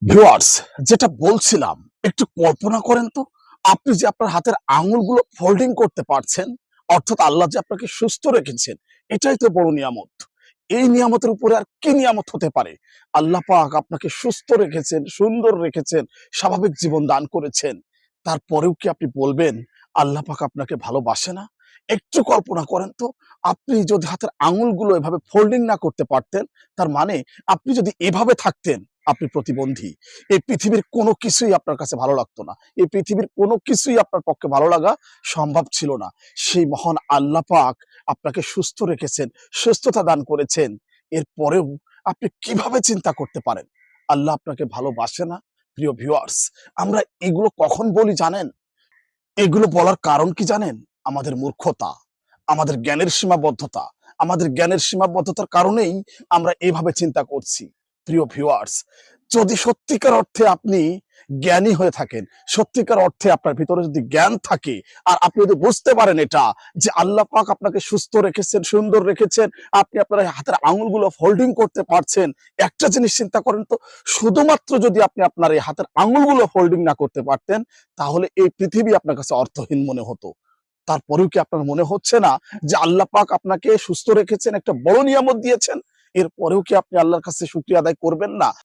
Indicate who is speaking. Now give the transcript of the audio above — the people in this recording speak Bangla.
Speaker 1: ভিউয়ার্স, যেটা বলছিলাম, একটু কল্পনা করেন তো, আপনি যে আপনার হাতের আঙুলগুলো ফোল্ডিং করতে পারছেন, অর্থাৎ আল্লাহ যে আপনাকে সুস্থ রেখেছেন, এটাই তো বড় নিয়ামত। এই নিয়ামতের উপরে আর কি নিয়ামত হতে পারে? আল্লাহ পাক আপনাকে সুস্থ রেখেছেন, সুন্দর রেখেছেন, স্বাভাবিক জীবন দান করেছেন। তারপরেও কি আপনি বলবেন আল্লাহ পাক আপনাকে ভালোবাসে না? একটু কল্পনা করেন তো, আপনি যদি হাতের আঙুলগুলো এভাবে ফোল্ডিং না করতে পারতেন, তার মানে আপনি যদি এভাবে থাকতেন, আপনি প্রতিবন্ধী। এই পৃথিবীর কোনো কিছুই আপনার কাছে ভালো লাগতো না। এই পৃথিবীর কোনো কিছুই আপনার পক্ষে ভালো লাগা সম্ভব ছিল না। সেই মহান আল্লাহ পাক আপনাকে সুস্থ রেখেছেন, সুস্থতা দান করেছেন। এরপরেও আপনি কিভাবে চিন্তা করতে পারেন আল্লাহ আপনাকে ভালোবাসে না? প্রিয় ভিউয়ার্স, আমরা এগুলো কখন বলি জানেন? এগুলো বলার কারণ কি জানেন? আমাদের মূর্খতা, আমাদের জ্ঞানের সীমাবদ্ধতা। আমাদের জ্ঞানের সীমাবদ্ধতার কারণেই আমরা এভাবে চিন্তা করছি। প্রিয় ভিউয়ার্স, যদি সত্যিকার অর্থে আপনি জ্ঞানী হয়ে থাকেন, সত্যিকার অর্থে আপনার ভিতরে যদি জ্ঞান থাকে, আর আপনি যদি বুঝতে পারেন এটা যে আল্লাহ পাক আপনাকে সুস্থ রেখেছেন, সুন্দর রেখেছেন, আপনি আপনার হাতের আঙুলগুলো ফোল্ডিং করতে পারছেন। একটা জিনিস চিন্তা করেন তো, শুধুমাত্র যদি আপনি আপনার এই হাতের আঙুলগুলো ফোল্ডিং না করতে পারতেন, তাহলে এই পৃথিবী আপনার কাছে অর্থহীন মনে হতো। তারপরেও কি আপনার মনে হচ্ছে না যে আল্লাহ পাক আপনাকে সুস্থ রেখেছেন, একটা বড় নিয়ামত দিয়েছেন? এরপরেও কি আপনি আল্লাহর কাছে শুকরিয়া আদায় করবেন না?